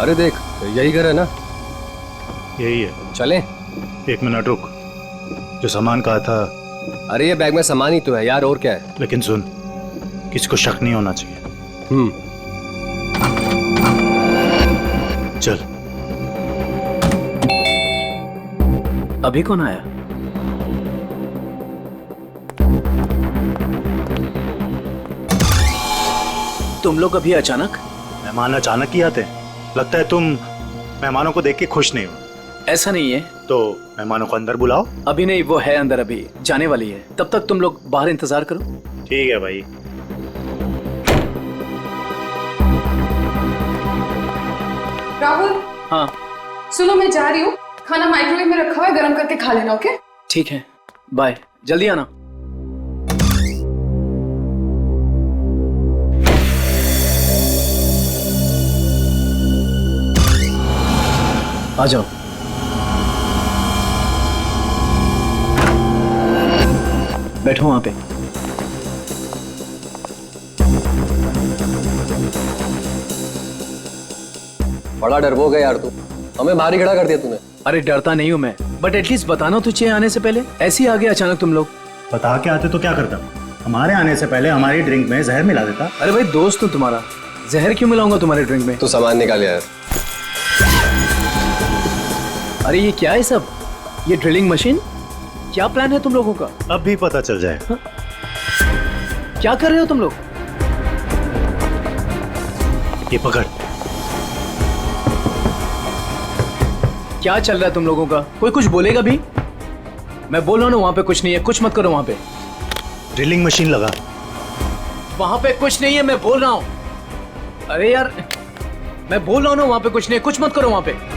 अरे देख, यही घर है ना? यही है। चलें? 1 मिनट रुक, जो सामान कहा था। अरे ये बैग में सामान ही तो है यार, और क्या है? लेकिन सुन, किसी को शक नहीं होना चाहिए। चल। अभी कौन आया? तुम लोग अभी अचानक? मेहमान अचानक ही आते हैं। लगता है तुम मेहमानों को देख के खुश नहीं हो। ऐसा नहीं है। तो मेहमानों को अंदर बुलाओ। अभी नहीं, वो है अंदर, अभी जाने वाली है। तब तक तुम लोग बाहर इंतजार करो। ठीक है भाई। राहुल। हाँ सुनो, मैं जा रही हूँ, खाना माइक्रोवेव में रखा हुआ है, गर्म करके खा लेना। ओके? ठीक है, बाय, जल्दी आना। आ जाओ। बैठो वहां पे। बड़ा डरपोक है यार तू, हमें बाहर ही खड़ा कर दिया तूने। अरे डरता नहीं हूं मैं, बट एटलीस्ट बताना तो चाहिए आने से पहले। ऐसे ही आ गए अचानक तुम लोग। बता के आते तो क्या करता? हमारे आने से पहले हमारी ड्रिंक में जहर मिला देता। अरे भाई दोस्त हूं तुम्हारा, जहर क्यों मिलाऊंगा तुम्हारे ड्रिंक में? तू सामान निकाल यार। अरे ये क्या है सब? ये ड्रिलिंग मशीन? क्या प्लान है तुम लोगों का? अब भी पता चल जाएगा। क्या कर रहे हो तुम लोग? ये पकड़। क्या चल रहा है तुम लोगों का? कोई कुछ बोलेगा भी? मैं बोल रहा हूं ना, वहां पे कुछ नहीं है, कुछ मत करो वहां पे। ड्रिलिंग मशीन लगा। वहां पे कुछ नहीं है, मैं बोल रहा हूं। अरे यार, मैं बोल रहा हूं ना, वहां पे कुछ नहीं है, कुछ मत करो वहां पे।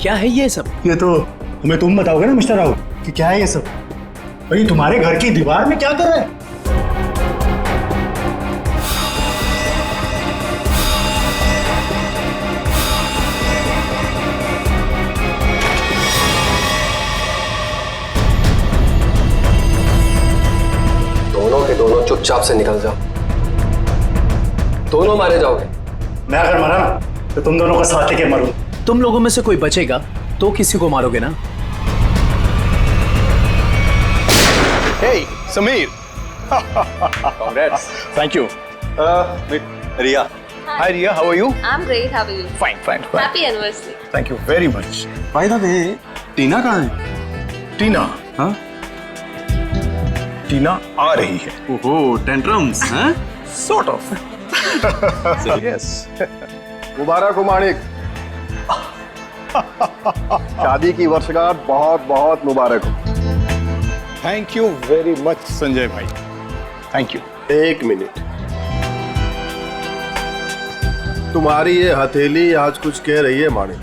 क्या है ये सब? ये तो हमें तुम बताओगे ना मिस्टर राहुल कि क्या है ये सब। भाई तुम्हारे घर की दीवार में क्या कर रहा है? दोनों के दोनों चुपचाप से निकल जाओ, दोनों मारे जाओगे। मैं अगर मरा ना तो तुम दोनों का साथ लेके मरूं। तुम लोगों में से कोई बचेगा तो किसी को मारोगे ना? Hey, Sameer. Congrats. Thank you. Ria. Hi, Ria. How are you? I'm great. How are you? Fine, fine, fine. Happy anniversary. Thank you very much. By the way, टीना कहाँ है? टीना. हाँ? टीना आ रही है. ओहो, टेंट्रम्स, हाँ? Sort of. Yes. मुबारक हो माणिक, शादी की वर्षगांठ बहुत बहुत मुबारक हो। Thank you very much, Sanjay भाई. Thank you. एक मिनट, तुम्हारी ये हथेली आज कुछ कह रही है माणिक।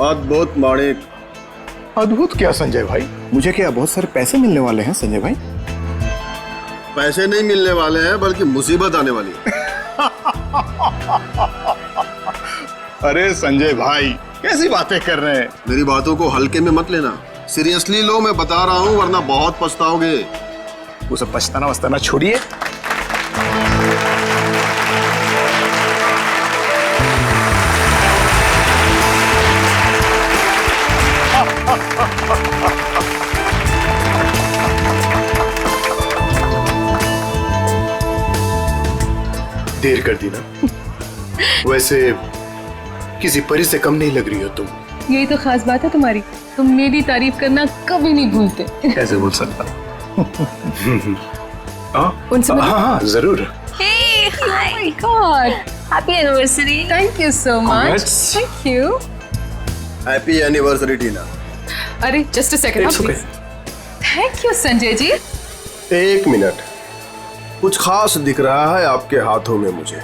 अद्भुत माणिक। अद्भुत क्या संजय भाई? मुझे क्या बहुत सारे पैसे मिलने वाले हैं संजय भाई? पैसे नहीं मिलने वाले हैं, बल्कि मुसीबत आने वाली है। अरे संजय भाई, कैसी बातें कर रहे हैं? मेरी बातों को हल्के में मत लेना, सीरियसली लो, मैं बता रहा हूँ, वरना बहुत पछताओगे। वो सब पछताना वछताना छोड़िए। देर कर दी ना। वैसे किसी परी से कम नहीं लग रही हो तुम। यही तो खास बात है तुम्हारी, तुम मेरी तारीफ करना कभी नहीं भूलते। कैसे बोल सकता? उनसे हाँ हाँ जरूर। Hey, hi. Oh my God, Happy anniversary. thank you so much. Congrats. Thank you. Happy anniversary Tina. अरे just a second, It's okay. Thank you Sanjay ji. एक मिनट, कुछ खास दिख रहा है आपके हाथों में मुझे।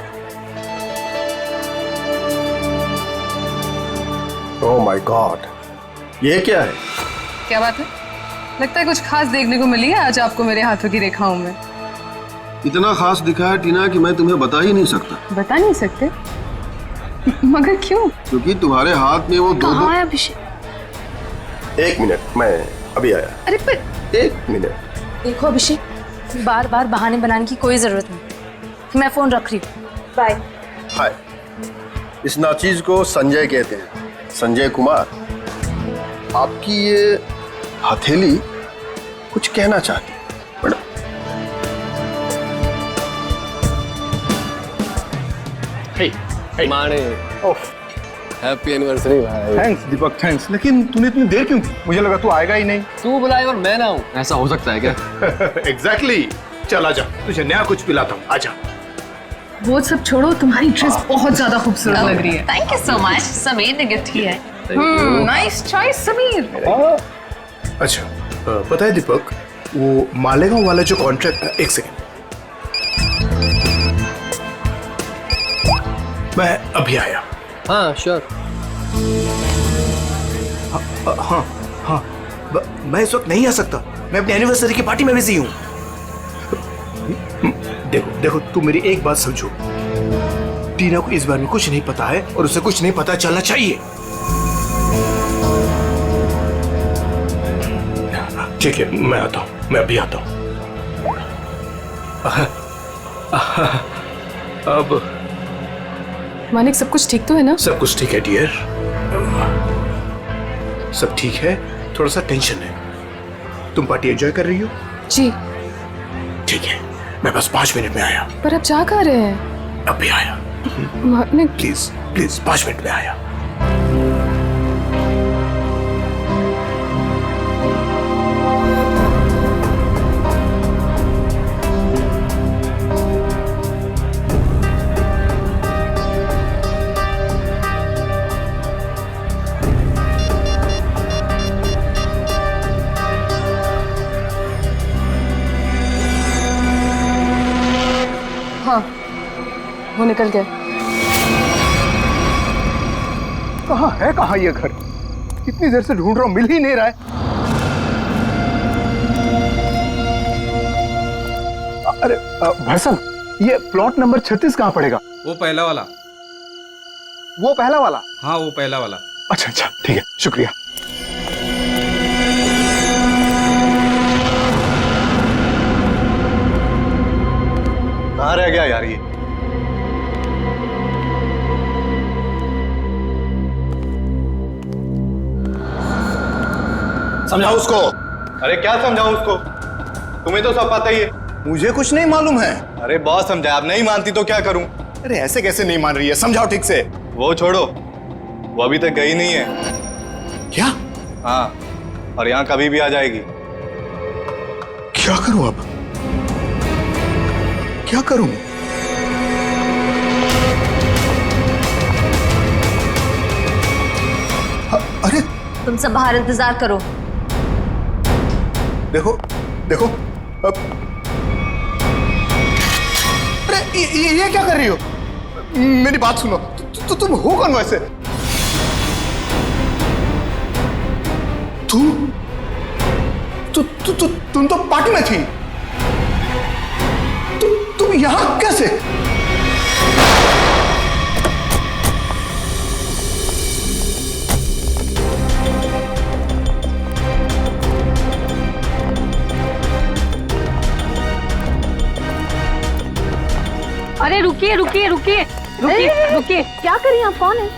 ओह माय गॉड, ये क्या है? क्या बात है? लगता है कुछ खास देखने को मिली है आज आपको मेरे हाथों की रेखाओं में। इतना खास दिखा है टीना कि मैं तुम्हें बता ही नहीं सकता। बता नहीं सकते? मगर क्यों? क्योंकि तुम्हारे हाथ में वो दो कहाँ है अभिषेक? एक मिनट, मैं अभी आया। अरे पर एक मिनट। देखो अभिषेक, बार बार बहाने बनाने की कोई जरूरत नहीं। मैं फोन रख रही हूँ। बाय। हाय, इस नाचीज को संजय कहते हैं, संजय कुमार। आपकी ये हथेली कुछ कहना चाहती है मैडम। माने हैप्पी एनिवर्सरी भाई। थैंक्स दीपक, थैंक्स। लेकिन तूने इतनी देर क्यों की? मुझे लगा तू आएगा ही नहीं। तू बुलाए और मैं ना हूँ, ऐसा हो सकता है क्या? एग्जैक्टली। चल आजा, तुझे नया कुछ पिलाता हूँ, आजा। वो सब छोड़ो, तुम्हारी ड्रेस बहुत ज्यादा खूबसूरत लग रही है। Thank you so much. Sameer ने गिफ्ट किया है। Nice choice Sameer. अच्छा, पता है दीपक, वो मालेगांव वाला जो कॉन्ट्रैक्ट, एक सेकंड, मैं अभी आया। हाँ श्योर। हाँ हाँ, मैं इस वक्त नहीं आ सकता, मैं अपनी एनिवर्सरी की पार्टी में बिजी हूँ। देखो देखो, तुम मेरी एक बात समझो, टीना को इस बारे में कुछ नहीं पता है और उसे कुछ नहीं पता चलना चाहिए। ठीक है, मैं आता हूँ, मैं अभी आता हूँ। अब मानिक, सब कुछ ठीक तो है ना? सब कुछ ठीक है डियर, सब ठीक है। थोड़ा सा टेंशन है। तुम पार्टी एंजॉय कर रही हो? जी। ठीक है, मैं बस 5 मिनट में आया। पर अब जा कहाँ रहे हैं? अभी आया। मानिक प्लीज प्लीज, 5 मिनट में आया। हाँ, वो निकल गए। कहाँ ये घर? कितनी देर से ढूंढ रहा हूँ, मिल ही नहीं रहा है। अरे भाई साहब, ये प्लॉट नंबर 36 कहाँ पड़ेगा? वो पहला वाला। वो पहला वाला? हाँ वो पहला वाला। अच्छा अच्छा, ठीक है, शुक्रिया। कहाँ रह गया यार ये? समझाओ उसको। अरे क्या समझाऊं उसको? तुम्हें तो सब पता ही है। मुझे कुछ नहीं मालूम है। अरे बहुत समझाया, अब नहीं मानती तो क्या करूं? अरे ऐसे कैसे नहीं मान रही है? समझाओ ठीक से। वो छोड़ो, वो अभी तक गई नहीं है। क्या? हाँ, और यहाँ कभी भी आ जाएगी। क्या करूं अब? क्या करूं? अरे तुम सब बाहर इंतजार करो। देखो देखो, अब अरे ये क्या कर रही हो? मेरी बात सुनो, तुम हो कौन वैसे? तुम तो पार्टी में थी। तुम यहां कैसे? अरे रुकिए रुकिए रुकिए रुकिए रुकिए, क्या करिए आप? कौन है?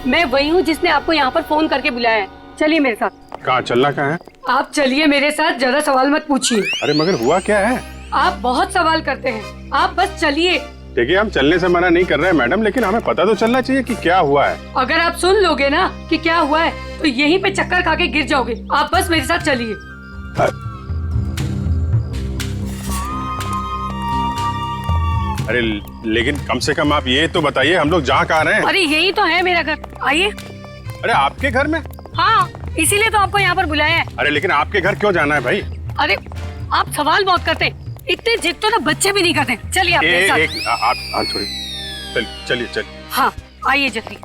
मैं वही हूँ जिसने आपको यहाँ पर फोन करके बुलाया है। चलिए मेरे साथ। कहाँ चलना कहाँ है? आप चलिए मेरे साथ, ज्यादा सवाल मत पूछिए। अरे मगर हुआ क्या है? आप बहुत सवाल करते हैं, आप बस चलिए। देखिए हम चलने से मना नहीं कर रहे हैं मैडम, लेकिन हमें पता तो चलना चाहिए कि क्या हुआ है। अगर आप सुन लोगे ना कि क्या हुआ है तो यहीं पे चक्कर खा के गिर जाओगे। आप बस मेरे साथ चलिए। अरे लेकिन कम से कम आप ये तो बताइए हम लोग जा कहाँ रहे हैं? अरे यही तो है मेरा घर, आइए। अरे आपके घर में? हाँ, इसीलिए तो आपको यहाँ पर बुलाया है। अरे लेकिन आपके घर क्यों जाना है भाई? अरे आप सवाल बहुत करते हैं, इतने जिद तो ना बच्चे भी नहीं करते। चलिए आप मेरे साथ। आप थोड़ी चलिए। हाँ आइए जल्दी।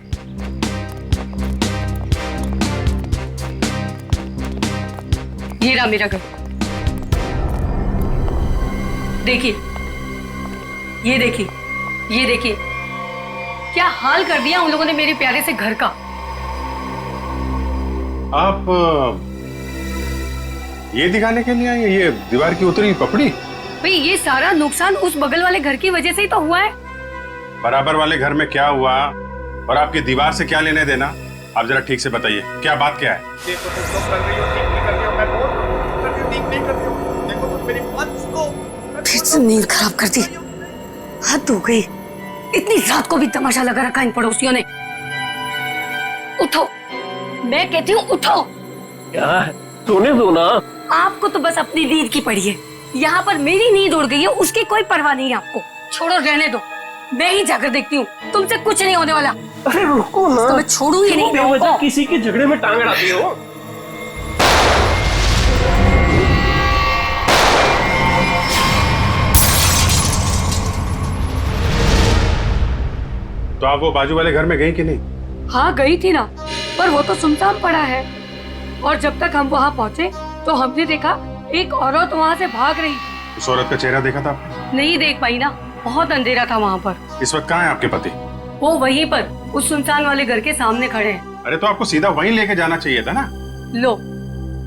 ये रहा मेरा घर, देखिए, ये देखिए, ये देखिए, क्या हाल कर दिया उन लोगों ने मेरे प्यारे से घर का। आप ये दिखाने के लिए आए, ये दीवार की उतरी पपड़ी? भाई ये सारा नुकसान उस बगल वाले घर की वजह से ही तो हुआ है। बराबर वाले घर में क्या हुआ और आपकी दीवार से क्या लेने देना? आप जरा ठीक से बताइए, क्या बात क्या है? देखो तुम लोग कर रही हो, ठीक नहीं कर रही हो, मैं बोल रहा हूं, कर रही हो, ठीक नहीं कर रही हो। देखो तुम मेरी बात सुनो। फिर से नींद खराब कर दी, हद हो गई। इतनी रात को भी तमाशा लगा रखा इन पड़ोसियों ने। उठो, मैं कहती हूँ उठो। क्या सोने दो ना। आपको तो बस अपनी नींद की पड़ी है, यहाँ पर मेरी नींद उड़ गई है, उसकी कोई परवाह नहीं है आपको। छोड़ो, रहने दो, मैं ही जाकर देखती हूँ, तुमसे कुछ नहीं होने वाला। अरे रुको ना, तो मैं छोड़ू ही नहीं। बेवजह किसी के झगड़े में टांग अड़ाती हो। तो आप वो बाजू वाले घर में गई कि नहीं? हाँ गई थी ना, पर वो तो सुनसान पड़ा है। और जब तक हम वहाँ पहुँचे तो हमने देखा एक औरत वहाँ से भाग रही। उस औरत का चेहरा देखा था आपने? नहीं देख पाई ना, बहुत अंधेरा था वहाँ पर। इस वक्त कहाँ है आपके पति? वो वहीं पर उस सुनसान वाले घर के सामने खड़े हैं। अरे तो आपको सीधा वहीं लेके जाना चाहिए था ना। लो,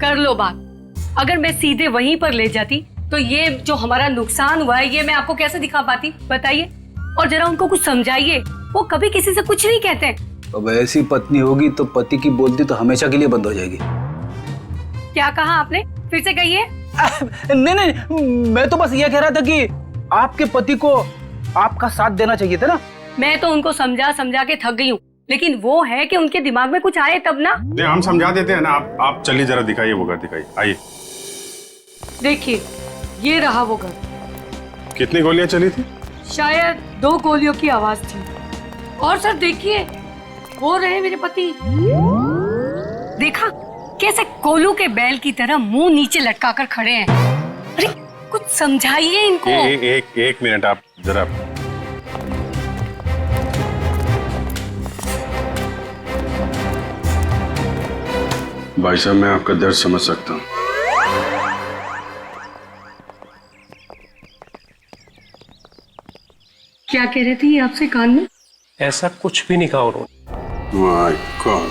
कर लो बात। अगर मैं सीधे वहीं पर ले जाती तो ये जो हमारा नुकसान हुआ है ये मैं आपको कैसे दिखा पाती, बताइए। और जरा उनको कुछ समझाइए, वो कभी किसी से कुछ नहीं कहते। अब ऐसी पत्नी होगी तो पति की बोलती तो हमेशा के लिए बंद हो जाएगी। क्या कहा आपने, फिर से कहिए। नहीं, मैं तो बस ये कह रहा था कि आपके पति को आपका साथ देना चाहिए था ना। मैं तो उनको समझा समझा के थक गई हूँ, लेकिन वो है कि उनके दिमाग में कुछ आए तब ना। नहीं, हम समझा देते हैं ना। आप चलिए, जरा दिखाइए वो घर, दिखाइए, आइए। देखिए, ये रहा वो घर। कितनी गोलियां चली थी? शायद 2 गोलियों की आवाज थी। और सर देखिए, वो रहे मेरे पति। देखा कैसे कोलू के बैल की तरह मुंह नीचे लटका कर खड़े हैं। अरे कुछ समझाइए इनको। एक मिनट, आप जरा। भाई साहब, मैं आपका दर्द समझ सकता हूँ। क्या कह रहे थे ये आपसे कान में? ऐसा कुछ भी नहीं कहा उन्होंने। My God.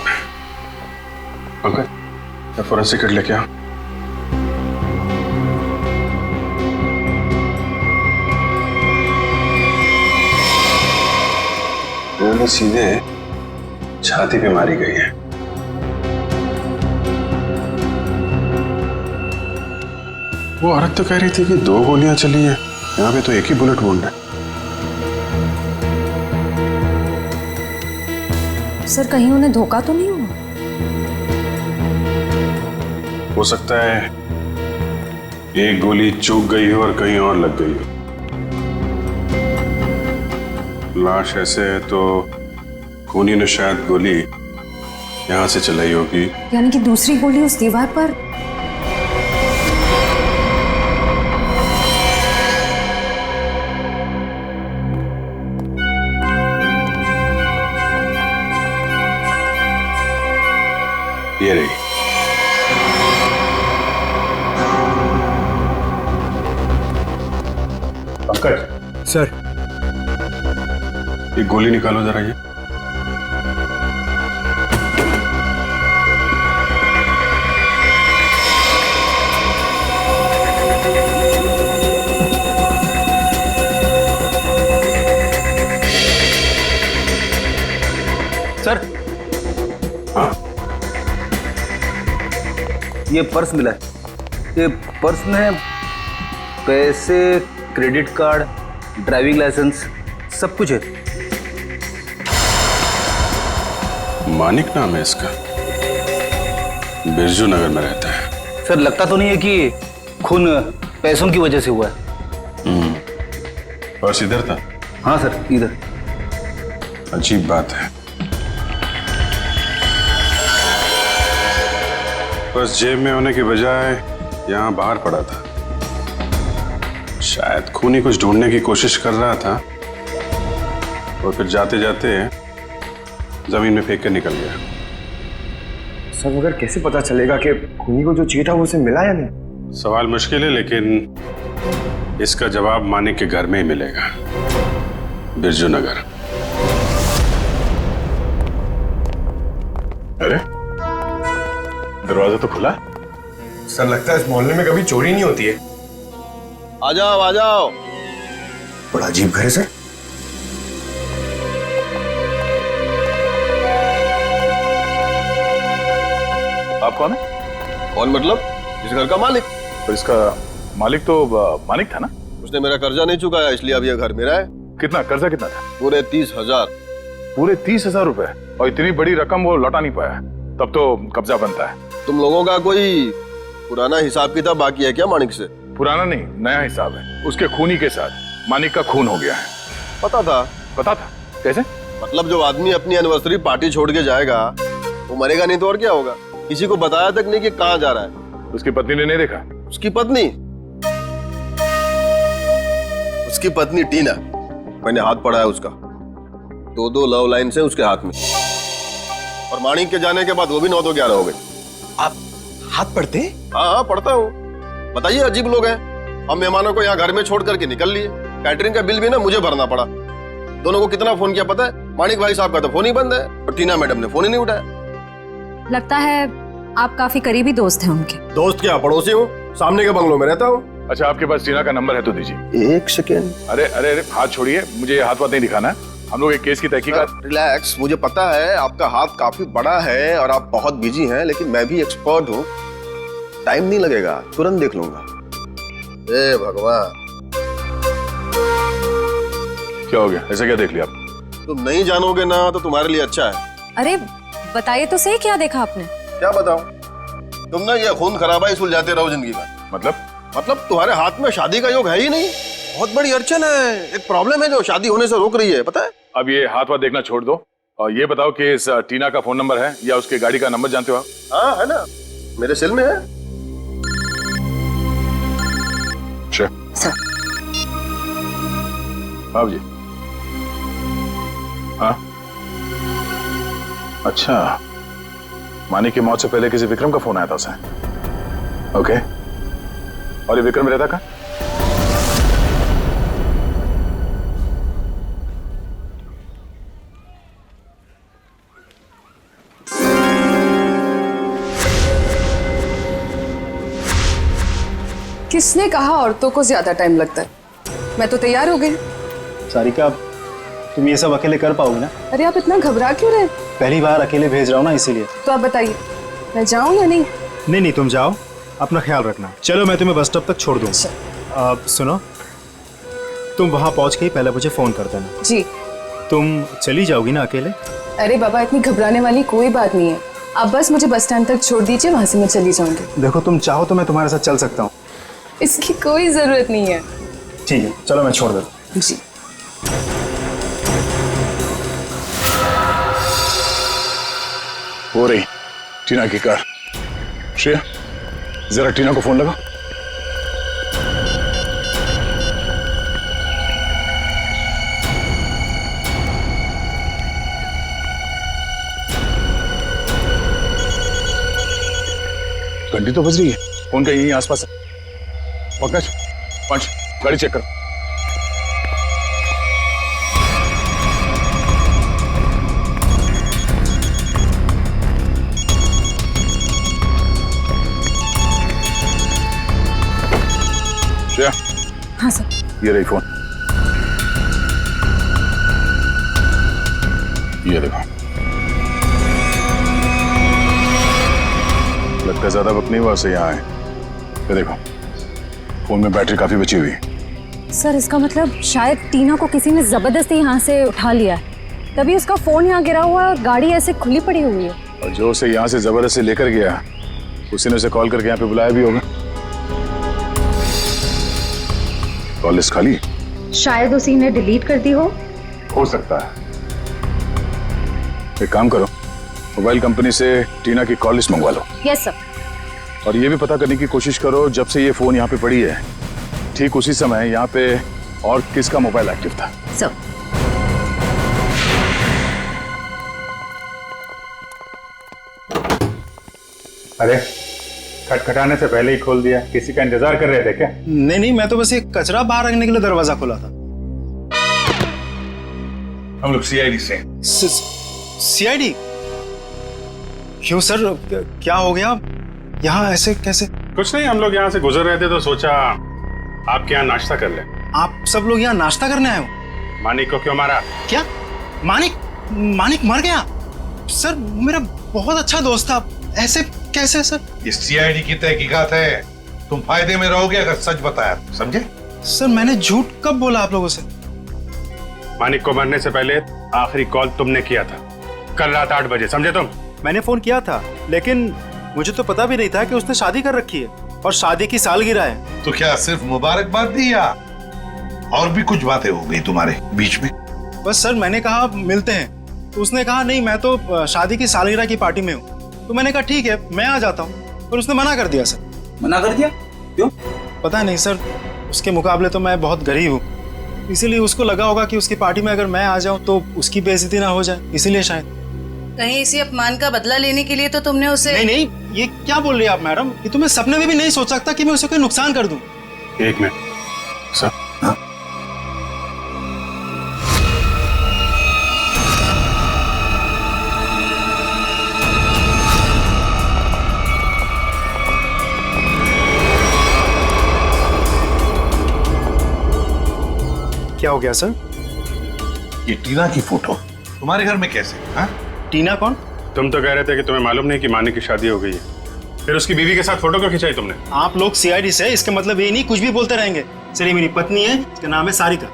Uncle, forensic kit लेके आओ। उन्होंने सीधे छाती पे मारी गई है। वो औरत तो कह रही थी कि 2 गोलियां चली हैं, यहाँ पे तो एक ही बुलेट वुंड है। सर कहीं उन्हें धोखा तो नहीं हुआ? हो सकता है एक गोली चूक गई हो और कहीं और लग गई हो। लाश ऐसे है तो खूनी ने शायद गोली यहां से चलाई होगी। यानी कि दूसरी गोली उस दीवार पर। ये रही। पंकज सर, एक गोली निकालो जरा। ये सर, हाँ, ये पर्स मिला है। ये पर्स में पैसे, क्रेडिट कार्ड, ड्राइविंग लाइसेंस सब कुछ है। मानिक नाम है इसका, बिरजू नगर में रहता है। सर लगता तो नहीं है कि खून पैसों की वजह से हुआ है। बस इधर था। हाँ सर, इधर। अजीब बात है, बस जेब में होने की बजाय यहाँ बाहर पड़ा था। शायद खूनी कुछ ढूंढने की कोशिश कर रहा था और फिर जाते जाते जमीन में फेंक कर निकल गया। सर मगर कैसे पता चलेगा कि खूनी को जो चाहिए था वो उसे मिला या नहीं? सवाल मुश्किल है, लेकिन इसका जवाब मानिक के घर में ही मिलेगा, बिरजू नगर। अरे दरवाजा तो खुला। सर लगता है इस मोहल्ले में कभी चोरी नहीं होती है। आ जाओ आ जाओ। बड़ा अजीब घर है सर। आप कौन है? कौन मतलब? इस घर का मालिक। तो इसका मालिक तो मानिक था ना? उसने मेरा कर्जा नहीं चुकाया, इसलिए अब यह घर मेरा है। कितना कर्जा कितना था? पूरे 30,000। पूरे 30,000 रुपए? और इतनी बड़ी रकम वो लौटा नहीं पाया, तब तो कब्जा बनता है। तुम लोगों का कोई पुराना हिसाब किताब बाकी है क्या मानिक से? पुराना नहीं, नया हिसाब है। उसके खूनी के साथ मानिक का खून हो गया है। पता था? पता था? कैसे? मतलब जो आदमी अपनी एनिवर्सरी पार्टी छोड़ के जाएगा वो मरेगा नहीं तो और क्या होगा? किसी को बताया तक नहीं कि कहाँ जा रहा है। उसकी पत्नी ने नहीं देखा? उसकी पत्नी? उसकी पत्नी टीना, मैंने हाथ पढ़ा है उसका। 2 लव लाइन से उसके हाथ में, और मानिक के जाने के बाद वो भी 9 तो 11 हो गई। आप हाथ पढ़ते? हाँ पढ़ता हूँ। बताइए, अजीब लोग हैं। हम मेहमानों को यहाँ घर में छोड़ करके निकल लिए। कैटरिंग का बिल भी ना मुझे भरना पड़ा। दोनों को कितना फोन किया पता है? मानिक भाई साहब का तो फोन ही बंद है और टीना मैडम ने फोन ही नहीं उठाया। लगता है आप काफी करीबी दोस्त हैं उनके। दोस्त क्या, पड़ोसी हूँ, सामने के बंगलों में रहता हूँ। अच्छा, आपके पास टीना का नंबर है तो दीजिए। 1 सेकेंड। अरे अरे अरे, हाथ छोड़िए, मुझे ये हाथ नहीं दिखाना है। हम लोग एक केस की तहकीकात। रिलैक्स, मुझे पता है आपका हाथ काफी बड़ा है और आप बहुत बिजी हैं, लेकिन मैं भी एक्सपर्ट हूँ। टाइम नहीं लगेगा, तुरंत देख लूंगा। ए भगवान, क्या हो गया? ऐसा क्या देख लिया आप? तुम नहीं जानोगे ना तो तुम्हारे लिए अच्छा है। अरे बताइए तो सही, क्या देखा आपने? क्या बताऊं? तुम ना ये खून खराबा ही सुलझाते रहो जिंदगी में। मतलब तुम्हारे हाथ में शादी का योग है ही नहीं। बहुत बड़ी अड़चन है, एक प्रॉब्लम है जो शादी होने से रोक रही है, पता है? अब ये हाथ देखना छोड़ दो और ये बताओ कि इस टीना का फोन नंबर है या उसके गाड़ी का नंबर जानते हो आप? हाँ है ना, मेरे सेल में है। सर। जी। हाँ अच्छा, मानिक की मौत से पहले किसी विक्रम का फोन आया था उसे। ओके, और ये विक्रम रहता कहाँ? किसने कहा औरतों को ज्यादा टाइम लगता है? मैं तो तैयार हो गई। सारिका, तुम ये सब अकेले कर पाओगे ना? अरे आप इतना घबरा क्यों रहे? पहली बार अकेले भेज रहा हूँ ना, इसीलिए। तो आप बताइए, मैं जाऊं या नहीं? नहीं तुम जाओ, अपना ख्याल रखना। चलो मैं तुम्हें बस स्टॉप तक छोड़ दूँ। सुनो, तुम वहाँ पहुँच के ही पहले मुझे फोन कर देना। जी। तुम चली जाओगी ना अकेले? अरे बाबा, इतनी घबराने वाली कोई बात नहीं है। आप बस मुझे बस स्टैंड तक छोड़ दीजिए, वहां से मैं चली जाऊंगी। देखो, तुम चाहो तो मैं तुम्हारे साथ चल सकता हूँ। इसकी कोई जरूरत नहीं है। ठीक है, चलो मैं छोड़ देता हूँ। जी। हो रही टीना की कार। श्रेया, जरा टीना को फोन लगा। घंटी तो बज रही है, फोन कहीं यहीं आसपास है। पंकज, पंच, गाड़ी चेक करो। श्रेया। हाँ सर। ये रही फोन, ये देखो। लगता है ज्यादा वक्त नहीं हुआ उसे यहाँ आए। ये देखो, फोन में बैटरी काफी बची हुई है। सर इसका मतलब शायद टीना को किसी ने जबरदस्ती यहाँ से उठा लिया है, तभी उसका फोन यहाँ गिरा हुआ है और गाड़ी ऐसे खुली पड़ी हुई है। और जो उसे यहाँ से जबरदस्ती लेकर गया उसी ने उसे कॉल करके यहाँ पे बुलाया भी होगा। कॉल लिस्ट खाली? शायद उसी ने डिलीट कर दी हो सकता है। एक काम करो, मोबाइल कंपनी से टीना की कॉल लिस्ट मंगवा लो। Yes sir. और ये भी पता करने की कोशिश करो जब से ये फोन यहाँ पे पड़ी है ठीक उसी समय यहाँ पे और किसका मोबाइल एक्टिव था। सर अरे खटखटाने से पहले ही खोल दिया, किसी का इंतजार कर रहे थे क्या? नहीं, मैं तो बस ये कचरा बाहर रखने के लिए दरवाजा खोला था। हम लोग सीआईडी से। सीआईडी? क्यों सर, क्या हो गया? यहाँ ऐसे कैसे? कुछ नहीं, हम लोग यहाँ से गुजर रहे थे तो सोचा आपके यहाँ नाश्ता कर ले। आप सब लोग यहाँ नाश्ता करने आए हो? मानिक को क्यों मारा? क्या? मानिक मर गया? सर मेरा बहुत अच्छा दोस्त था, ऐसे कैसे सर? ये सीआईडी की तहकीकात है, तुम फायदे में रहोगे अगर सच बताया, समझे? सर मैंने झूठ कब बोला आप लोगों से? मानिक को मरने से पहले आखिरी कॉल तुमने किया था कल रात 8 बजे, समझे तुम? मैंने फोन किया था, लेकिन मुझे तो पता भी नहीं था कि उसने शादी कर रखी है और शादी की सालगिरह है। तो क्या सिर्फ मुबारकबाद दी या और भी कुछ बातें हो गई तुम्हारे बीच में? बस सर मैंने कहा मिलते हैं, तो उसने कहा नहीं मैं तो शादी की सालगिरह की पार्टी में हूँ। तो मैंने कहा ठीक है मैं आ जाता हूँ, पर उसने मना कर दिया सर। मना कर दिया? क्यों? पता नहीं सर, उसके मुकाबले तो मैं बहुत गरीब हूँ, इसीलिए उसको लगा होगा कि उसकी पार्टी में अगर मैं आ जाऊँ तो उसकी बेइज्जती ना हो जाए, इसीलिए शायद। कहीं इसी अपमान का बदला लेने के लिए तो तुमने उसे? नहीं, ये क्या बोल रही है आप मैडम? ये तो मैं सपने में भी नहीं सोच सकता कि मैं उसे कोई नुकसान कर दूं। एक मिनट सर। हाँ? क्या हो गया सर? ये टीना की फोटो तुम्हारे घर में कैसे? हाँ? टीना कौन? तुम तो कह रहे थे कि तुम्हें मालूम नहीं कि मानिक की शादी हो गई है, फिर उसकी बीवी के साथ फोटो क्यों खिंचाई तुमने? आप लोग सीआईडी से, इसका मतलब ये नहीं कुछ भी बोलते रहेंगे। सर ये मेरी पत्नी है, इसका नाम है सारिका।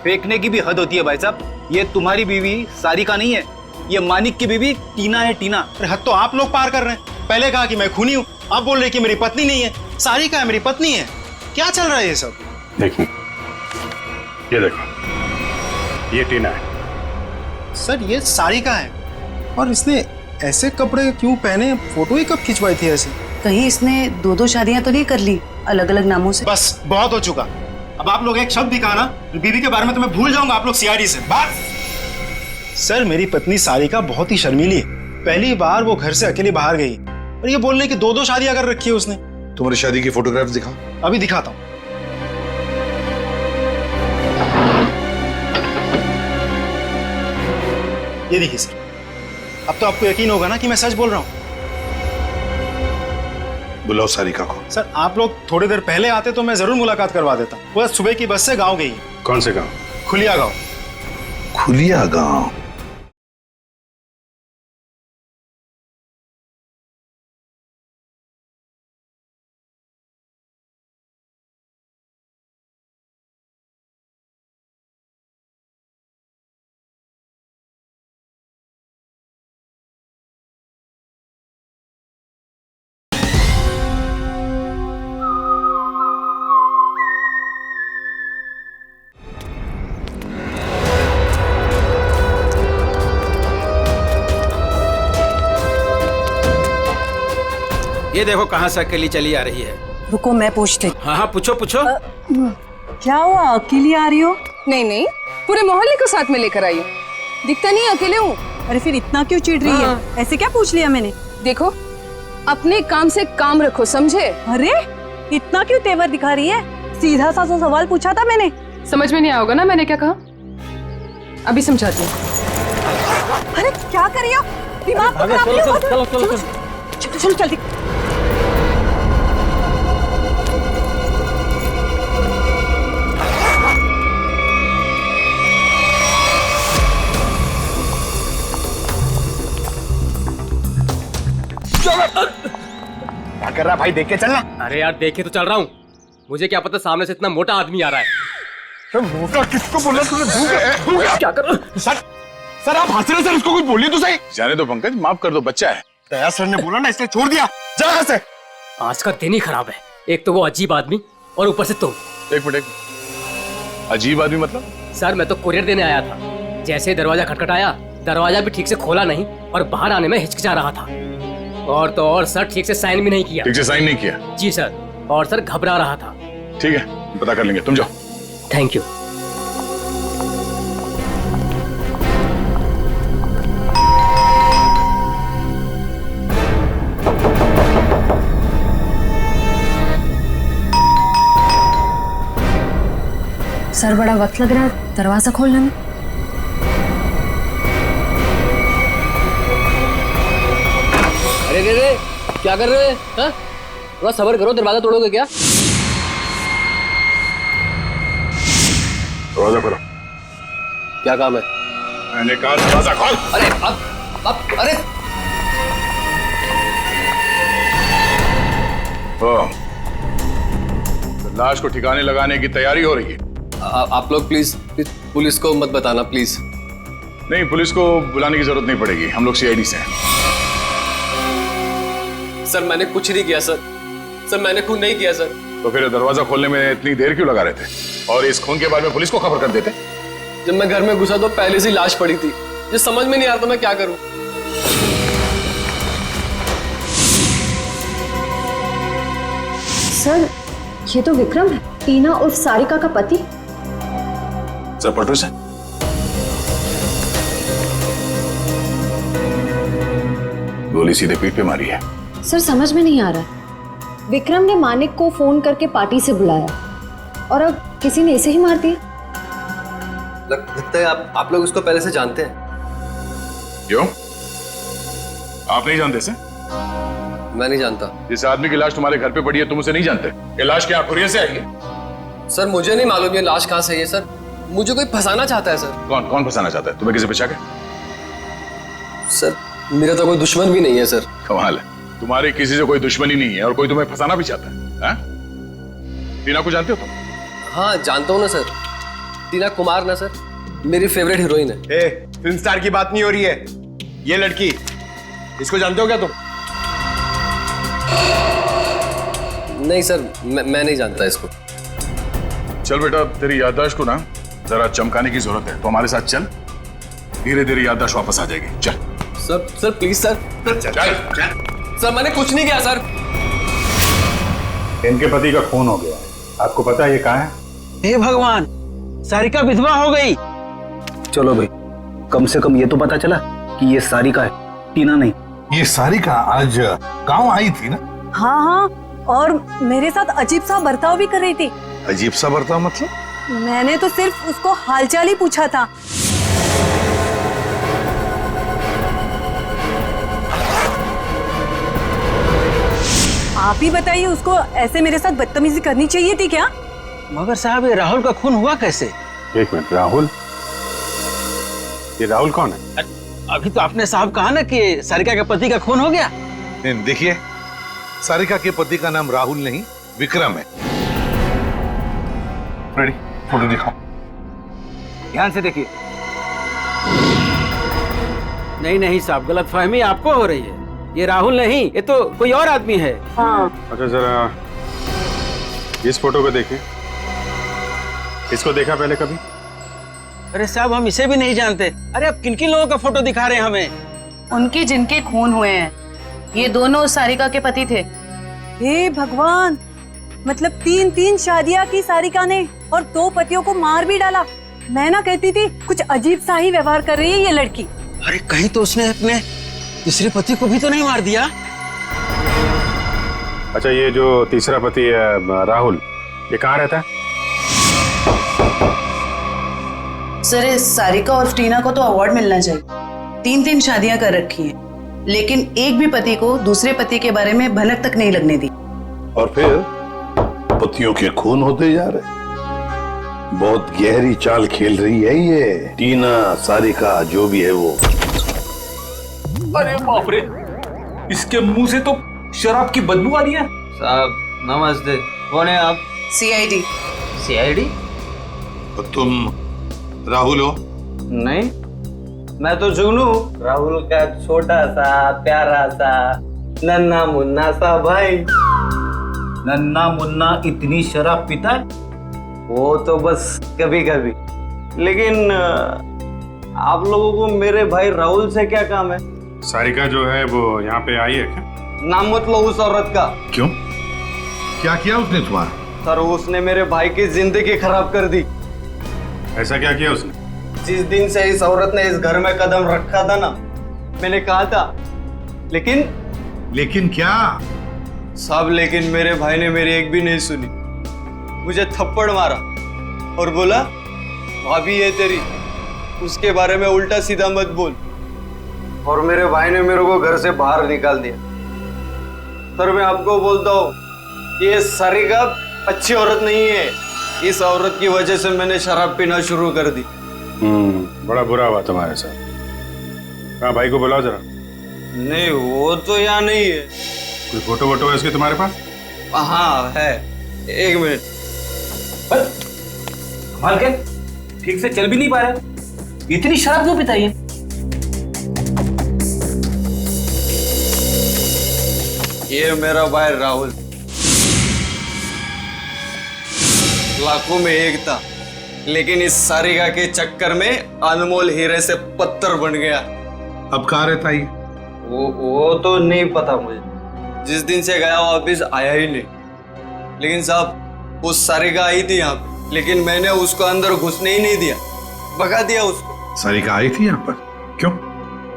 फेंकने की भी हद होती है भाई साहब, ये तुम्हारी बीवी सारिका नहीं है, ये मानिक की बीवी टीना है। टीना? अरे हद तो आप लोग पार कर रहे हैं। पहले कहा कि मैं खूनी हूँ, आप बोल रहे कि मेरी पत्नी नहीं है। सारिका है मेरी पत्नी है, क्या चल रहा है ये सब? देखिए ये देखो, ये टीना है। सर ये सारिका है, और इसने ऐसे कपड़े क्यों पहने? फोटो ही कब खिंचवाई थी ऐसे? कहीं इसने 2-2 शादियां तो नहीं कर ली अलग अलग नामों से? बस बहुत हो चुका। अब आप लोग एक शब्द भी कहा ना बीवी के बारे में तो मैं भूल जाऊंगा आप लोग सीआईडी से। बस सर मेरी पत्नी सारिका बहुत ही शर्मीली है। पहली बार वो घर से अकेली बाहर गई और ये बोल रही कि 2-2 शादियां कर रखी है उसने। तुम्हारी शादी की फोटोग्राफ दिखाओ। अभी दिखाता हूँ। ये देखिए सर, अब तो आपको यकीन होगा ना कि मैं सच बोल रहा हूँ। बुलाओ सारिका को। सर आप लोग थोड़ी देर पहले आते तो मैं जरूर मुलाकात करवा देता। वो सुबह की बस से गांव गई। कौन से गांव? खुलिया गांव। खुलिया गांव? ये देखो कहाँ से अकेली चली आ रही है। रुको मैं पूछती। हाँ पूछो पूछो। क्या हुआ, अकेली आ रही हो? नहीं, पूरे मोहल्ले को साथ में लेकर आई हूँ। दिखता नहीं अकेले हूँ। अरे फिर इतना क्यों चिढ़ रही है? ऐसे क्या पूछ लिया मैंने? देखो अपने काम से काम रखो, समझे? अरे इतना क्यों तेवर दिखा रही है? सीधा सा सवाल पूछा था मैंने। समझ में नहीं आओगे ना मैंने क्या कहा? अभी समझाती हूँ। अरे क्या कर रही हो? दिमाग को खराब नहीं हो? चलो जल्दी। क्या कर रहा भाई, देख के चलना। अरे यार देखे तो चल रहा हूँ, मुझे क्या पता सामने से इतना मोटा आदमी आ रहा है। मोटा किसको बोला तूने? क्या कर सर आप हंस रहे सर, उसको कुछ बोलिए तो सही। जाने दो पंकज, माफ कर दो, बच्चा है। दया सर ने बोला ना, इसने छोड़ दिया। जा यहाँ से। आज का दिन ही खराब है, एक तो वो अजीब आदमी और ऊपर से तुम। एक मिनट, अजीब आदमी मतलब? सर मैं तो कुरियर देने आया था, जैसे दरवाजा खटखटाया, दरवाजा भी ठीक से खोला नहीं और बाहर आने में हिचकिचा रहा था। और तो और सर ठीक से साइन भी नहीं किया। ठीक से साइन नहीं किया? जी सर, और सर घबरा रहा था। ठीक है, पता कर लेंगे, तुम जाओ। Thank you. सर बड़ा वक्त लग रहा है दरवाजा खोलने में। अरे रे रे, क्या कर रहे हैं? हाँ? थोड़ा सब्र करो, दरवाजा तोड़ोगे क्या? दरवाजा खोलो। क्या काम है? मैंने कहा दरवाजा खोल। अरे अब अरे तो लाश को ठिकाने लगाने की तैयारी हो रही है। आप लोग प्लीज पुलिस को मत बताना प्लीज। नहीं, पुलिस को बुलाने की जरूरत नहीं पड़ेगी, हम लोग सीआईडी से हैं। सर मैंने कुछ नहीं किया सर, मैंने खून नहीं किया सर। तो फिर दरवाजा खोलने में इतनी देर क्यों लगा रहे थे? और इस खून के बारे में पुलिस को खबर कर देते? जब मैं घर में घुसा तो पहले से लाश पड़ी थी, ये समझ में नहीं आ रहा था मैं क्या करूं। सर ये तो विक्रम है, टीना उर्फ सारिका का पति। सर पटो से गोली सीधे पीठ पे मारी है। सर समझ में नहीं आ रहा, विक्रम ने मानिक को फोन करके पार्टी से बुलाया और अब किसी ने इसे ही मार दिया। लगता है आप लोग उसको पहले से जानते हैं। क्यों? आप नहीं जानते से? मैं नहीं जानता। जिस आदमी की लाश तुम्हारे घर पे पड़ी है तुम उसे नहीं जानते? ये लाश क्या कुरियर से आई है? सर मुझे नहीं मालूम ये लाश कहाँ से आई है सर, मुझे कोई फंसाना चाहता है सर। कौन फंसाना चाहता है? तुम्हें किसी बचा के? सर मेरा तो कोई दुश्मन भी नहीं है सर। कमाल है, तुम्हारी किसी से कोई दुश्मनी नहीं है और कोई तुम्हें फंसाना भी चाहता है। टीना को जानते हो तुम? हाँ जानता हूँ ना सर, टीना कुमार ना सर, मेरी फेवरेट हीरोइन है। फिल्म स्टार की बात नहीं हो रही है, ये लड़की, इसको जानते हो क्या तुम? नहीं सर, मैं नहीं जानता इसको। चल बेटा, तेरी याददाश्त को ना जरा चमकाने की जरूरत है, तो हमारे साथ चल, धीरे धीरे याददाश्त वापस आ जाएगी। चल सर प्लीज सर। सर मैंने कुछ नहीं किया सर। इनके पति का खून हो गया, आपको पता है ये कहाँ है? हे भगवान, सारिका विधवा हो गई। चलो भाई, कम से कम ये तो पता चला कि ये सारिका है, टीना नहीं। ये सारिका आज गांव आई थी ना? हाँ हाँ, और मेरे साथ अजीब सा बर्ताव भी कर रही थी। अजीब सा बर्ताव मतलब? मैंने तो सिर्फ उसको हालचाल ही पूछा था। आप ही बताइए, उसको ऐसे मेरे साथ बदतमीजी करनी चाहिए थी क्या? मगर साहब, ये राहुल का खून हुआ कैसे? एक मिनट, राहुल? ये राहुल कौन है? अभी तो आपने साहब कहा ना कि सारिका के पति का खून हो गया। देखिए, सारिका के पति का नाम राहुल नहीं विक्रम है। रेडी, फोटो दिखाओ। ध्यान से देखिए। नहीं साहब, गलतफहमी आपको हो रही है, ये राहुल नहीं, ये तो कोई और आदमी है। हाँ। अच्छा जरा इस फोटो को देखें, इसको देखा पहले कभी? अरे साहब, हम इसे भी नहीं जानते। अरे आप किन किन लोगों का फोटो दिखा रहे हैं हमें? उनके जिनके खून हुए हैं, ये दोनों सारिका के पति थे। हे भगवान, मतलब तीन शादियां की सारिका ने और 2 पतियों को मार भी डाला। मैं ना कहती थी कुछ अजीब सा ही व्यवहार कर रही है ये लड़की। अरे कहीं तो उसने अपने दूसरे पति को भी तो नहीं मार दिया? अच्छा, ये जो तीसरा पति है राहुल, ये कहाँ रहता है? सर इस सारिका और टीना को तो अवार्ड मिलना चाहिए। 3 शादियां कर रखी हैं, लेकिन एक भी पति को दूसरे पति के बारे में भनक तक नहीं लगने दी। और फिर पतियों के खून होते जा रहे। बहुत गहरी चाल खेल रही है ये टीना, सारिका, जो भी है वो। अरे बाप रे, इसके मुंह से तो शराब की बदबू आ रही है। साहब नमस्ते, कौन है आप? सीआईडी। सीआईडी? और तुम राहुल हो? नहीं, मैं तो जुगनू, राहुल का छोटा सा प्यारा सा नन्ना मुन्ना सा भाई। नन्ना मुन्ना इतनी शराब पीता है? वो तो बस कभी कभी। लेकिन आप लोगों को मेरे भाई राहुल से क्या काम है? सारिका जो है वो यहाँ पे आई है क्या? नाम मत लो उस औरत का। क्यों? क्या किया उसने तुम्हारा? सर, उसने मेरे भाई की जिंदगी खराब कर दी। ऐसा क्या किया उसने? जिस दिन से इस औरत ने इस घर में कदम रखा था ना, मैंने कहा था, लेकिन क्या? सब लेकिन मेरे भाई ने मेरी एक भी नहीं सुनी। मुझे थप्पड़ मारा और बोला, भाभी है तेरी, उसके बारे में उल्टा सीधा मत बोल। और मेरे भाई ने मेरे को घर से बाहर निकाल दिया। सर, मैं आपको बोलता हूँ, ये सारिका अच्छी औरत नहीं है। इस औरत की वजह से मैंने शराब पीना शुरू कर दी। बड़ा बुरा हुआ तुम्हारे साथ। हाँ, भाई को बुलाओ जरा। नहीं, वो तो यहाँ नहीं है। कोई फोटो वोटो है इसके तुम्हारे पास? हाँ है, एक मिनट। कमाल के, ठीक से चल भी नहीं पा रहे, इतनी शराब क्यों पीता है? ये मेरा भाई राहुल, लाखों में एक था, लेकिन इस सारिका के चक्कर में अनमोल हीरे से पत्थर बन गया। अब कहाँ रहता है? वो तो नहीं पता मुझे। जिस दिन से गया वापिस आया ही नहीं। लेकिन साहब, उस सारिका आई थी यहाँ पे, लेकिन मैंने उसको अंदर घुसने ही नहीं दिया, भगा दिया उसको। सारिका आई थी यहाँ पर? क्यों?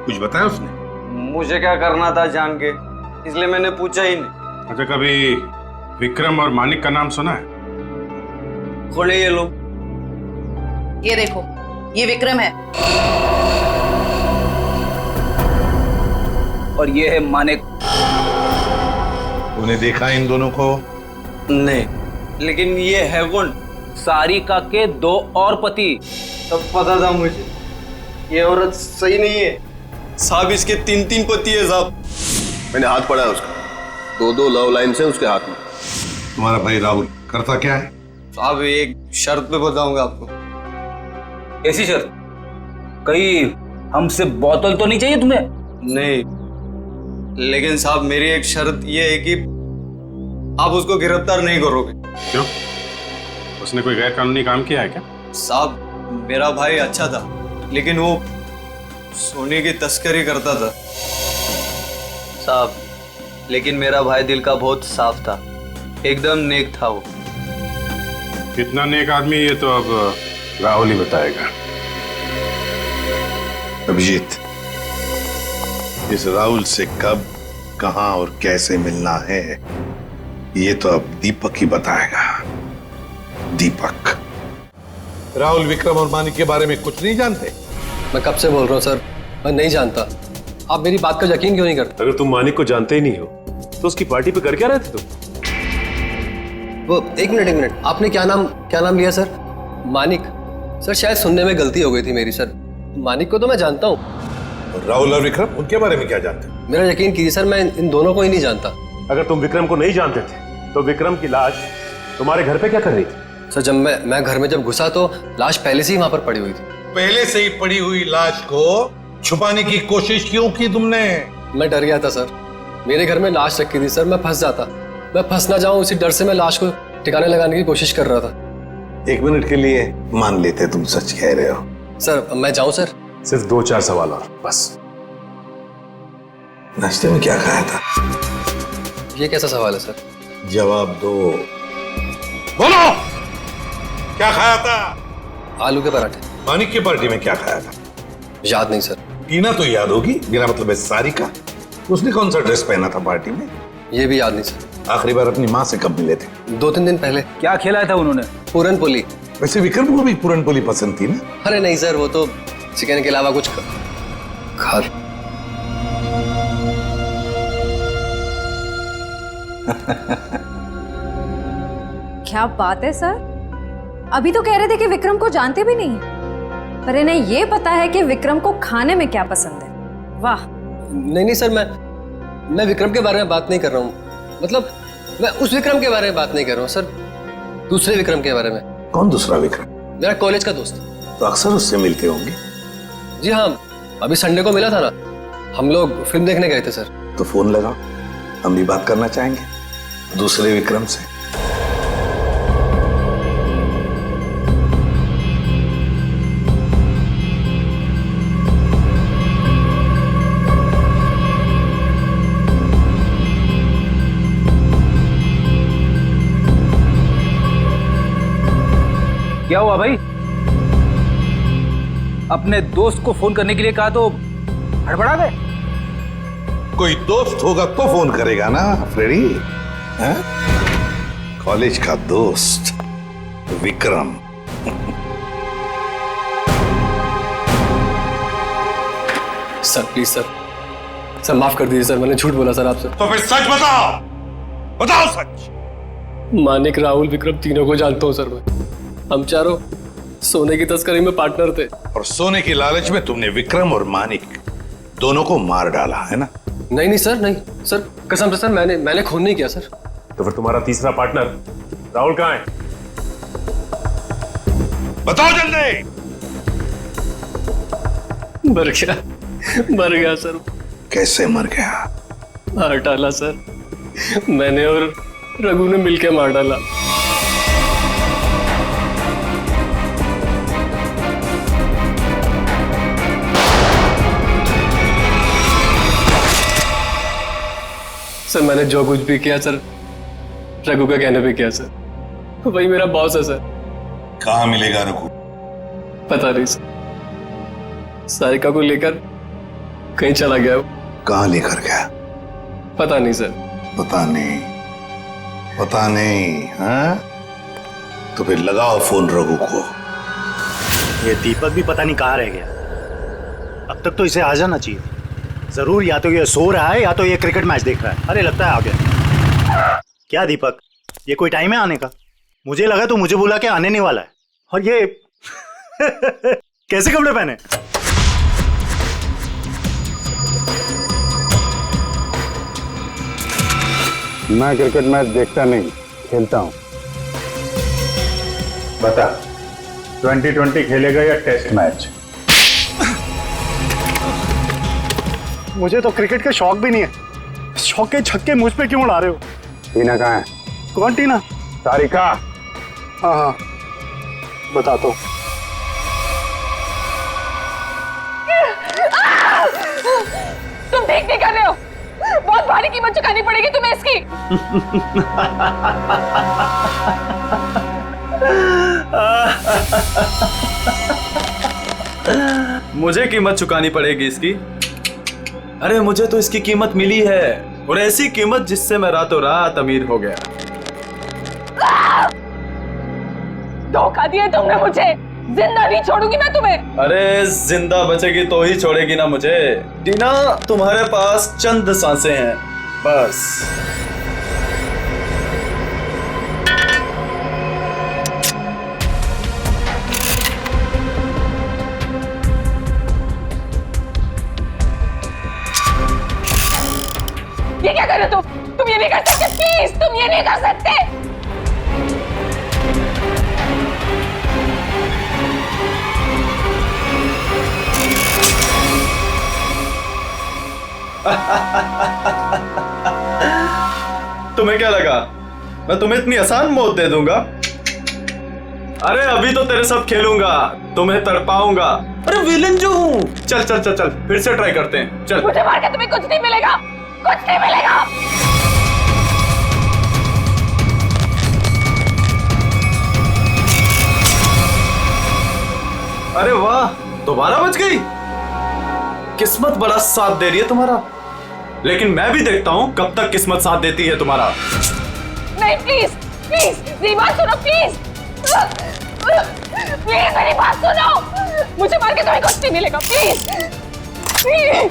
कुछ बताया उसने? मुझे क्या करना था जान के, इसलिए मैंने पूछा ही नहीं। अच्छा, कभी विक्रम और मानिक का नाम सुना है? खोले ये लोग। ये देखो, ये विक्रम है और ये है मानिक। तूने देखा इन दोनों को? नहीं, लेकिन ये है कौन? सारिका के दो और पति। तब पता था मुझे, ये औरत सही नहीं है। साहब, इसके 3 पति है साहब। मैंने हाथ पड़ा है उसका, 2 लव लाइन से उसके हाथ में। तुम्हारा भाई राहुल करता क्या है? साहब, एक शर्त पे बताऊंगा आपको। ऐसी शर्त? कहीं हमसे बोतल तो नहीं चाहिए तुम्हें? नहीं, लेकिन साहब मेरी एक शर्त ये है कि आप उसको गिरफ्तार नहीं करोगे। क्यों? उसने कोई गैर कानूनी काम किया है क्या? साहब, मेरा भाई अच्छा था, लेकिन वो सोने की तस्करी करता था साहब। लेकिन मेरा भाई दिल का बहुत साफ था, एकदम नेक था वो। कितना नेक आदमी, ये तो अब राहुल ही बताएगा। अभिजीत, इस राहुल से कब, कहां और कैसे मिलना है, ये तो अब दीपक ही बताएगा। दीपक। राहुल विक्रम और मानिक के बारे में कुछ नहीं जानते? मैं कब से बोल रहा हूँ सर, मैं नहीं जानता। आप मेरी बात का यकीन क्यों नहीं करते? अगर तुम मानिक को जानते ही नहीं हो तो उसकी पार्टी पे कर क्या रहे थे तुम? वो एक मिनट, आपने क्या नाम लिया सर? मानिक? सर, शायद सुनने में गलती हो गई थी मेरी सर। मानिक को तो मैं जानता हूँ। राहुल और विक्रम, उनके बारे में क्या जानते? मेरा यकीन कीजिए सर, मैं इन दोनों को ही नहीं जानता। अगर तुम विक्रम को नहीं जानते थे तो विक्रम की लाश तुम्हारे घर पे क्या कर रही थी? सर, जब मैं घर में जब घुसा तो लाश पहले से ही वहां पर पड़ी हुई थी। पहले से ही पड़ी हुई लाश को छुपाने की कोशिश क्यों की तुमने? मैं डर गया था सर, मेरे घर में लाश रखी थी सर, मैं फंस जाता, मैं फंस ना जाऊं उसी डर से मैं लाश को ठिकाने लगाने की कोशिश कर रहा था। 1 मिनट के लिए मान लेते तुम सच कह रहे हो। सर, मैं जाऊं सर? सिर्फ 2-4 सवाल और बस। नाश्ते में क्या खाया था? ये कैसा सवाल है सर? जवाब दो। बोलो, क्या खाया था? आलू के पराठे। मानिक की पार्टी में क्या खाया था? याद नहीं सर। टीना तो याद होगी, मेरा मतलब है सारिका। उसने कौन सा ड्रेस पहना था पार्टी में? ये भी याद नहीं सर। आखिरी बार अपनी माँ से कब मिले थे? 2-3 दिन पहले। क्या खिलाया था उन्होंने? पूरन पोली। वैसे विक्रम को भी पूरन पोली पसंद थी ना? अरे नहीं सर, वो तो चिकन के अलावा कुछ खा। क्या बात है सर, अभी तो कह रहे थे कि विक्रम को जानते भी नहीं, पर इन्हें ये पता है कि विक्रम को खाने में क्या पसंद है। वाह। नहीं सर, मैं विक्रम के बारे में बात नहीं कर रहा हूँ। मतलब मैं उस विक्रम के बारे में बात नहीं कर रहा हूँ सर, दूसरे विक्रम के बारे में। कौन दूसरा विक्रम? मेरा कॉलेज का दोस्त। तो अक्सर उससे मिलते होंगे। जी हाँ, अभी संडे को मिला था ना, हम लोग फिल्म देखने गए थे सर। तो फोन लगाओ, हम भी बात करना चाहेंगे दूसरे विक्रम से। क्या हुआ भाई? अपने दोस्त को फोन करने के लिए कहा तो हड़बड़ा गए। कोई दोस्त होगा तो फोन करेगा ना फ्रेडी। हैं? कॉलेज का दोस्त विक्रम। सर प्लीज सर माफ कर दीजिए सर, मैंने झूठ बोला सर आपसे। तो फिर सच बताओ, बताओ सच। मानिक, राहुल, विक्रम तीनों को जानता हूँ सर मैं। हम चारों सोने की तस्करी में पार्टनर थे। और सोने की लालच में तुमने विक्रम और मानिक दोनों को मार डाला है ना? नहीं सर, कसम से सर, मैंने खून नहीं किया सर। तो फिर तुम्हारा तीसरा पार्टनर राहुल कहाँ है? बताओ जल्दी। मर गया सर। कैसे मर गया? मार डाला सर, मैंने और रघु ने मिलकर मार डाला। सर मैंने जो कुछ भी किया सर, रघु का कहने पे किया सर। वही मेरा बॉस है सर। कहाँ मिलेगा रघु? पता नहीं सर, सारिका को लेकर कहीं चला गया वो। कहाँ लेकर गया? पता नहीं सर। पता नहीं हाँ? तो फिर लगाओ फोन रघु को। ये दीपक भी पता नहीं कहाँ रह गया। अब तक तो इसे आ जाना चाहिए। जरूर या तो ये सो रहा है या तो ये क्रिकेट मैच देख रहा है। अरे लगता है आ गया। क्या दीपक, ये कोई टाइम है आने का? मुझे लगा तो मुझे बुला के आने नहीं वाला है। और ये कैसे कपड़े पहने? मैं क्रिकेट मैच देखता नहीं, खेलता हूं। बता, 2020 खेलेगा या टेस्ट मैच? मुझे तो क्रिकेट का शौक भी नहीं है। शौक के छक्के मुझ पे क्यों उड़ा रहे हो? टीना कहाँ है? कौन टीना? सारिका। हाँ बता तो। तुम ठीक नहीं कर रहे हो। बहुत भारी कीमत चुकानी पड़ेगी तुम्हें इसकी। मुझे कीमत चुकानी पड़ेगी इसकी? अरे मुझे तो इसकी कीमत मिली है, और ऐसी कीमत जिससे मैं रातों रात अमीर हो गया। धोखा दिया तुमने मुझे। जिंदा नहीं छोड़ूंगी मैं तुम्हें। अरे जिंदा बचेगी तो ही छोड़ेगी ना मुझे। टीना, तुम्हारे पास चंद सांसें हैं बस। ये क्या कर रहे हो तुम ये नहीं कर सकते। प्लीज तुम ये नहीं कर सकते। तुम्हें क्या लगा मैं तुम्हें इतनी आसान मौत दे दूंगा? अरे अभी तो तेरे साथ खेलूंगा, तुम्हें तड़पाऊंगा। अरे विलन जो हूं। चल चल चल चल, फिर से ट्राई करते हैं। चल। मुझे मार के तुम्हें कुछ नहीं मिलेगा, कुछ नहीं मिलेगा। अरे वाह, दोबारा बच गई। किस्मत बड़ा साथ दे रही है तुम्हारा, लेकिन मैं भी देखता हूं कब तक किस्मत साथ देती है तुम्हारा। नहीं प्लीज प्लीज मेरी बात सुनो प्लीज। प्लीज मेरी बात सुनो। मुझे मार के तुम्हें कुछ नहीं मिलेगा। Please please.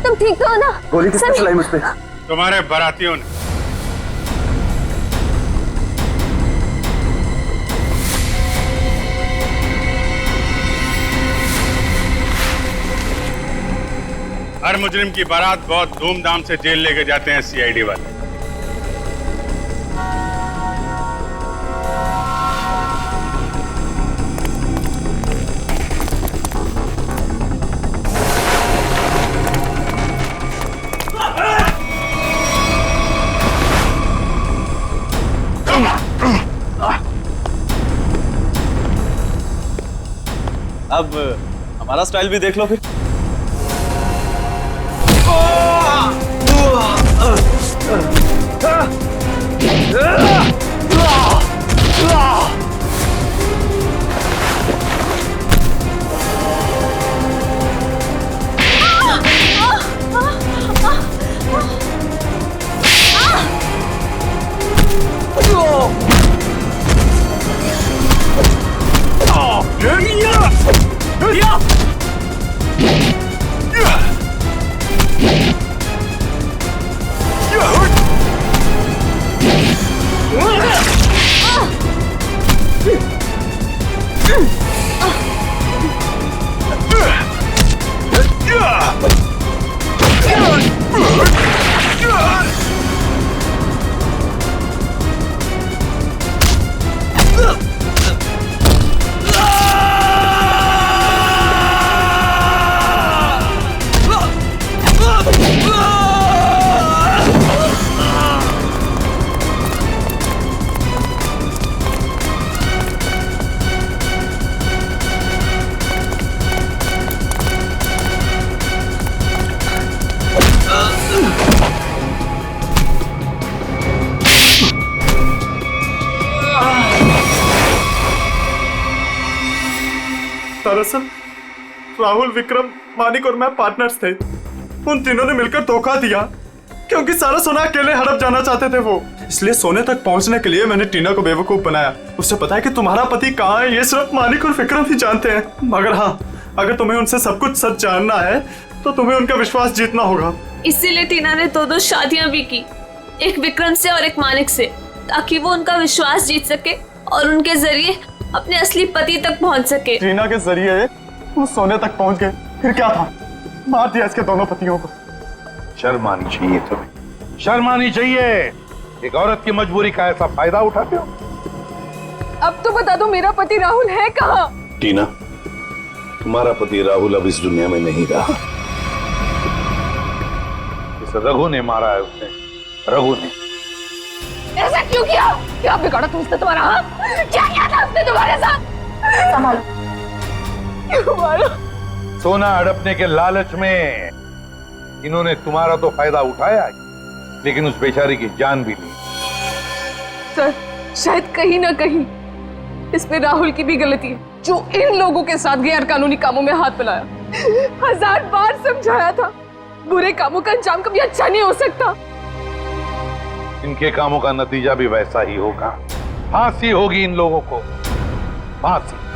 तुम ठीक तो हो ना? गोली किसने चलाई मुझ पे? तुम्हारे बारातियों ने। हर मुजरिम की बारात बहुत धूमधाम से जेल लेके जाते हैं सीआईडी वाले। अब हमारा स्टाइल भी देख लो फिर। दरअसल राहुल, विक्रम, मानिक और मैं पार्टनर्स थे। उन तीनों ने मिलकर धोखा दिया क्योंकि सारा सोना अकेले हड़प जाना चाहते थे वो। इसलिए सोने तक पहुंचने के लिए मैंने टीना को बेवकूफ बनाया। उससे पता है कि तुम्हारा पति कहाँ है, ये सिर्फ मानिक और विक्रम ही जानते हैं। मगर हाँ, अगर तुम्हें उनसे सब कुछ सच जानना है तो तुम्हें उनका विश्वास जीतना होगा। इसीलिए टीना ने दो शादियां भी की, एक विक्रम से और एक मानिक से, ताकि वो उनका विश्वास जीत सके और उनके जरिए अपने असली पति तक पहुंच सके। टीना के जरिए वो सोने तक पहुंच गए, फिर क्या था? मार दिया इसके दोनों पतियों को। शर्म आनी चाहिए तुम्हें, शर्म आनी चाहिए। एक औरत की मजबूरी का ऐसा फायदा उठाते हो। अब तो बता दो, मेरा पति राहुल है कहाँ? टीना, तुम्हारा पति राहुल अब इस दुनिया में नहीं रहा। इस रघु ने मारा है उसे, रघु ने। ऐसा क्यों किया? क्या बिगाड़ा तुम उसने तुम्हारा? हाँ? क्या किया था उसने तुम्हारे साथ? संभालो। क्यों मारा? सोना हड़पने के लालच में इन्होंने तुम्हारा तो फायदा उठाया, लेकिन उस बेचारी की जान भी ली। सर, शायद कहीं ना कहीं इसमें राहुल की भी गलती है, जो इन लोगों के साथ गैर कानूनी कामों में हाथ मिलाया। 1000 बार समझाया था, बुरे कामों का अंजाम कभी अच्छा नहीं हो सकता। इनके कामों का नतीजा भी वैसा ही होगा। फांसी होगी इन लोगों को, फांसी।